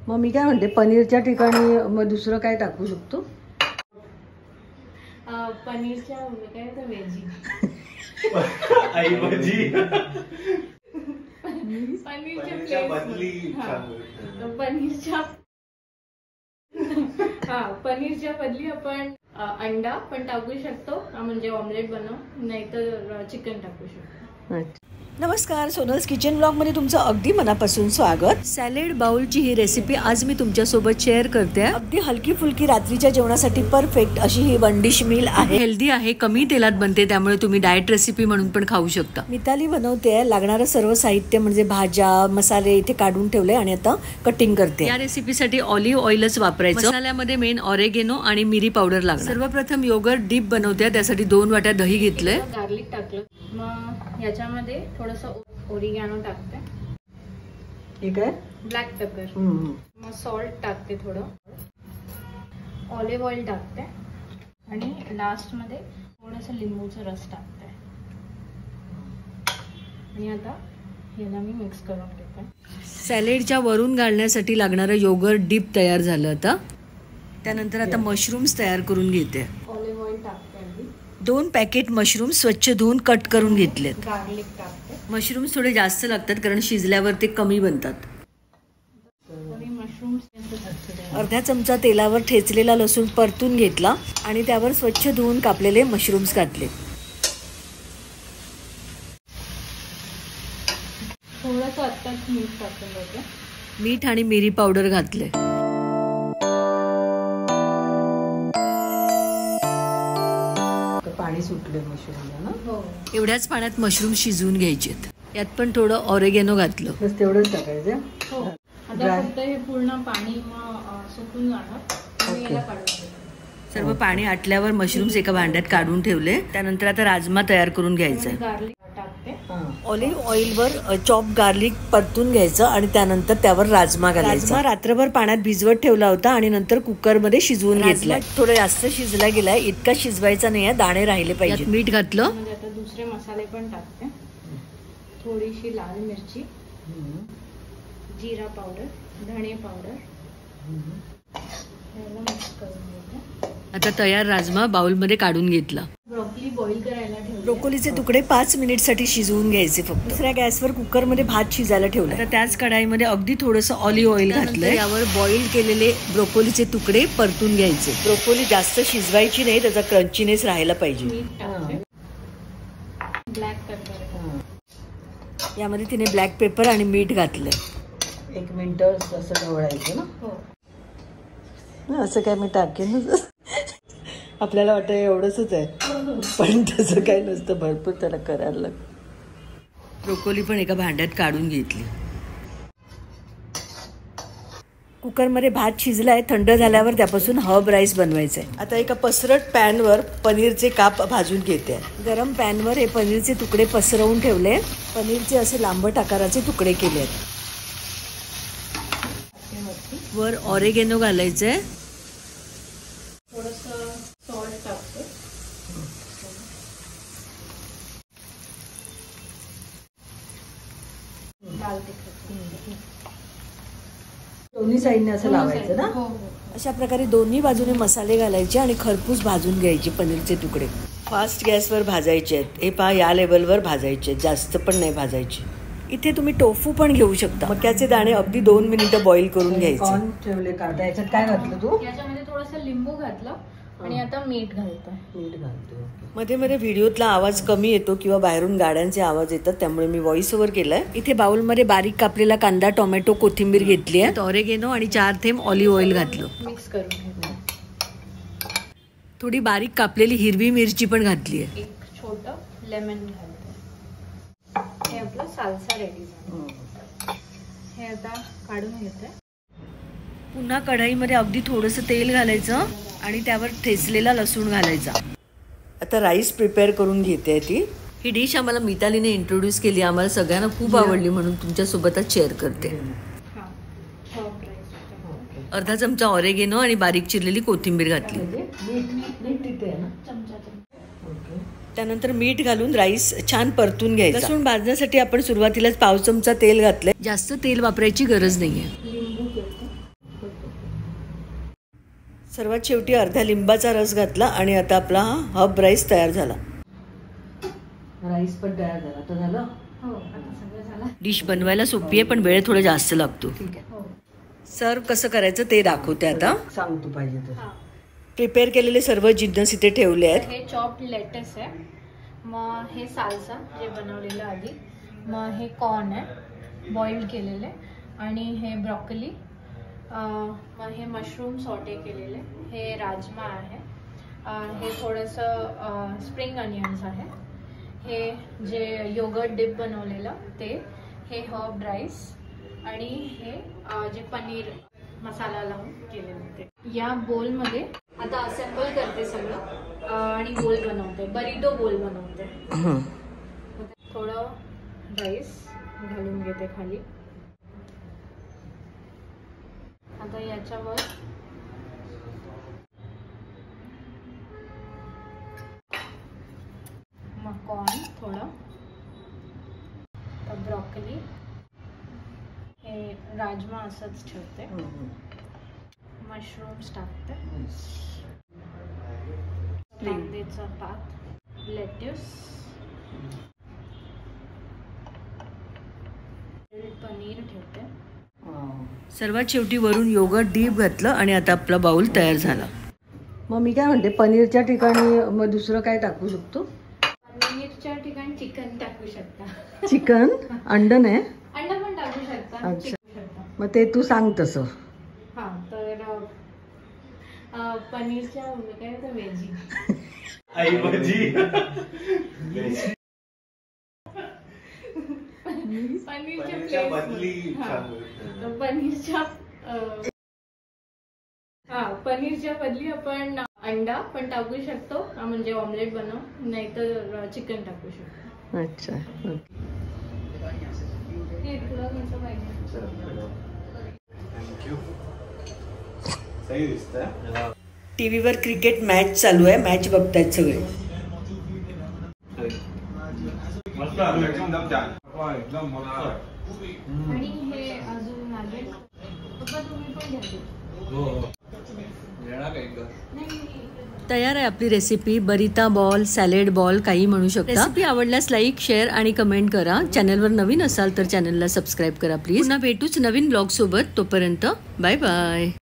मग मी काय म्हणते, पनीरच्या ठिकाणी मग दुसरं काय टाकू शकतो? पनीरच्या काय होतं, वेजी आई भाजी पनीरच्या बदली पनीरच्या बदली आपण अंडा पण टाकू शकतो, म्हणजे ऑमलेट बनव, नाहीतर चिकन टाकू शकतो. नमस्कार, सोनल्स किचन ब्लॉगमध्ये तुमचं अगदी मनापासून स्वागत. सॅलेड बाउलची ही रेसिपी आज मी तुमच्यासोबत शेअर करते. अगदी हलकी फुलकी रात्रीच्या जेवणासाठी परफेक्ट अशी ही वन डिश मील आहे. हेल्दी आहे, कमी तेलात बनते, त्यामुळे तुम्ही डाएट रेसिपी म्हणून पण खाऊ शकता. मिताली बनवते. लागणारं सर्व साहित्य म्हणजे भाज्या, मसाले इथे काढून ठेवले आणि आता कटिंग करते. या रेसिपीसाठी ऑलिव्ह ऑइलच वापरायचं. मसाल्यामध्ये मेन ऑरेगेनो आणि मिरी पावडर लागणार. सर्वप्रथम योगर्ट डीप बनवते, त्यासाठी 2 वाट्या दही घेतलंय. गार्लिक टाकलं, मग याच्यामध्ये थोडंसं ओरिगॅनो टाकते. ठीक आहे. ब्लॅक पेपर, मग सॉल्ट टाकते, थोडं ऑलिव्ह ऑइल टाकते आणि लास्ट मध्ये थोडंसं लिंबूचा रस टाकते. आणि आता याला मी मिक्स करून घेते. सॅलेडच्या वरून घालण्यासाठी लागणारं योगर्ट डीप तयार झालं. आता त्यानंतर आता मशरूम्स तयार करून घेते. ऑलिव्ह ऑइल टाकते. 2 पॅकेट मशरूम स्वच्छ धुवून कट करून घेतलेत. गार्लिक टाकते. मशरूम्स थोडे जास्त लागतात कारण शिजल्यावर ते कमी बनतात. अर्धा चमचा तेलावर ठेचलेला लसूण परतून घेतला आणि त्यावर स्वच्छ धुवून कापलेले मशरूम्स घातले. थोडंसं आत्ताच मीठ टाकून होते. मीठ आणि मिरी पावडर घातले. पाणी सुटले मशरूमला ना. हो. एवढ्याच पाण्यात मशरूम शिजवून घ्यायचेत. यात पण थोडं ऑरेगेनो घातलं. बस तेवढंच टाकायचं. हो. आता फक्त हे पूर्ण पाणी सुकून जाणार. याला काढून सर्व पाणी आटल्यावर मशरूम्स एका भांड्यात काढून ठेवले. त्यानंतर आता राजमा तयार करून घ्यायचा. गार्लिक टाकते. ऑलिव्ह ऑइलवर चॉप गार्लिक परतून घ्यायचं आणि त्यानंतर त्यावर राजमा घालायचा. रात्रभर पाण्यात भिजवत ठेवला होता आणि नंतर कुकरमध्ये शिजवून घेतला. थोडं जास्त शिजला गेलाय, इतका शिजवायचा नाहीये, दाणे राहिले पाहिजे. मीठ घातलं. म्हणजे आता दुसरे मसाले पण टाकते. थोडीशी लाल मिरची, जिरा पावडर, धणे पावडर, याला मिक्स करून घेते. आता तयार राजमा बाउलमध्ये काढून घेतला. ब्रोकोली बॉईल करायला ठेवले. ब्रोकोलीचे तुकडे 5 मिनिटसाठी शिजवून घ्यायचे फक्त. दुसऱ्या गॅसवर कुकरमध्ये भात शिजायला ठेवला. आता त्याच कढाईमध्ये अगदी थोडंसं ऑलिव्ह ऑइल घातलं. यावर बॉईल केलेले ब्रोकोलीचे तुकडे परतून घ्यायचे. ब्रोकोली जास्त शिजवायची नाही, त्याचा क्रंचीनेस राहायला पाहिजे. ब्लॅक पेपर, यामध्ये तिने ब्लॅक पेपर आणि मीठ घातलंय. 1 मिनिट असं ढवळायचं ना. हो. असं काय मी टाकेन. आपल्याला वाटतं एवढंच आहे, पण तसं काही नसतं, भरपूर त्याला करायला लागतं. ब्रोकोली पण एका भांड्यात काढून घेतली. कुकरमध्ये भात शिजलाय. थंड झाल्यावर त्यापासून हर्ब राईस बनवायचा आहे. आता एका पसरट पॅनवर पनीरचे काप भाजून घेते. गरम पॅनवर हे पनीरचे तुकडे पसरवून ठेवले. पनीरचे असे लांबट आकाराचे तुकडे केले आहेत. वर ऑरेगेनो घालायचंय. थोडंसं सॉल्ट टाकते. दाल तिखट. दोन्ही साईडने असं लावायचं ना. अशा प्रकारे दोन्ही बाजूने मसाले घालायचे आणि खरपूस भाजून घ्यायचे. पनीरचे तुकडे फास्ट गॅसवर भाजायचे आहेत. हे पहा, या लेवलवर भाजायचे आहेत, जास्त पण नाही भाजायचे. इथे तुम्ही टोफू पण घेऊ शकता. मक्याचे दाणे अगदी 2 मिनिटं बॉईल करून घ्यायचे. ठेवले काढता. याच्यात काय घातलं तू? याच्यामध्ये थोडंसं लिंबू घातलं आणि आता मीठ घालतो. मध्ये मध्ये व्हिडिओतला आवाज कमी येतो किंवा बाहेरून गाड्यांचे आवाज येतात, त्यामुळे मी व्हॉइस ओव्हर केलाय. इथे बाउलमध्ये बारीक कापलेला कांदा, टोमॅटो, कोथिंबीर घेतली आहे. ऑरेगेनो आणि 4 थेंब ऑलिव्ह ऑइल घातलं. मिक्स करून घेतलं. थोडी बारीक कापलेली हिरवी मिरची पण घातली आहे. एक छोटं लेमन घालतो. हे आपलं साल्सा रेडी झालं. हे आता काढून घेते. पुन्हा कढईमध्ये अगदी थोडंसं तेल घालायचं आणि त्यावर ठेचलेला लसूण घालायचा. आता राईस प्रिपेअर करून घेते. ही डिश आम्हाला मितालीने इंट्रोड्यूस केली. आम्हाला सगळ्यांना खूप आवडली म्हणून तुमच्यासोबतच शेअर करते. अर्धा चमचा ऑरेगेनो आणि बारीक चिरलेली कोथिंबीर घातली. त्यानंतर मीठ घालून राईस छान परतून घ्यायचा. लसूण भाजण्यासाठी आपण सुरुवातीलाच 1/2 चमचा तेल घातलंय. जास्त तेल वापरायची गरज नाहीये. सर्वात शेवटी अर्ध्या लिंबाचा रस घातला आणि आता आपला हा हब राईस तयार झाला. राईस पण तयार झाला. आता झालं. हो आता सगळं झालं. डिश बनवायला सोपी आहे पण वेळ थोडा जास्त लागतो. ठीक आहे. हो. सर्व कसं करायचं ते दाखवते आता. सांग तू पाहिजे तर. हां. प्रिपेअर केलेले सर्व जिन्नस इथे ठेवले आहेत. हे चॉप्ड लेटस आहे. मग हे साल्सा जे बनवलेलं आधी. मग हे कॉर्न आहे बॉइल्ड केलेले. आणि हे ब्रॉकली. मग हे मशरूम सॉटे केलेले. हे राजमा आहे. हे थोडंसं स्प्रिंग अनियन्स आहे. हे जे योगर्ट डिप बनवलेलं ते. हे हर्ब राईस. आणि हे जे पनीर मसाला लावून केलेलं ते. या बोलमध्ये आता असेंबल करते सगळं आणि बोल बनवते. बरिटो बोल बनवते. थोडं राईस घालून घेते खाली. आता याच्यावर मग कॉर्न थोडं. तर ब्रॉकली. हे राजमा असंच ठेवते. मशरूम्स टाकते. कांद्याचा पात. लेट्यूस. पनीर ठेवते. सर्वात शेवटी वरून योगर्ट डीप घातलं आणि आता आपला बाउल तयार झाला. मग मी काय म्हणते पनीरच्या ठिकाणी मग दुसरं काय टाकू शकतो? पनीरच्या ठिकाणी चिकन टाकू शकता. चिकन अंड नाही? अंड पण टाकू शकता. अच्छा. मग ते तू सांग तसं. हा तर पनीरच्या काय होतं वेजी. आई भाजी. पनीरच्या बदली. पनीरच्या बदली आपण अंडा पण टाकू शकतो. म्हणजे ऑमलेट बनव. नाहीतर चिकन टाकू शकतो. अच्छा. हे तुला कसं पाहिजे? थँक्यू. सही दिसतंय. टीव्हीवर क्रिकेट मॅच चालू आहे. मॅच बघतायत सगळे. मस्त एकदम छान. एकदम मस्त. आणि हे अजून लागेल. पप्पा तुम्ही पण घ्या. हो येणार का एकदा? नाही. तयार आहे आपली रेसिपी. बरिता बॉल, सॅलेड बॉल काही म्हणू शकता. रेसिपी आवडल्यास लाईक, शेअर आणि कमेंट करा. चॅनलवर नवीन असाल तर चॅनलला सबस्क्राईब करा प्लीज. पुन्हा भेटूच नवीन ब्लॉग सोबत. तोपर्यंत बाय बाय.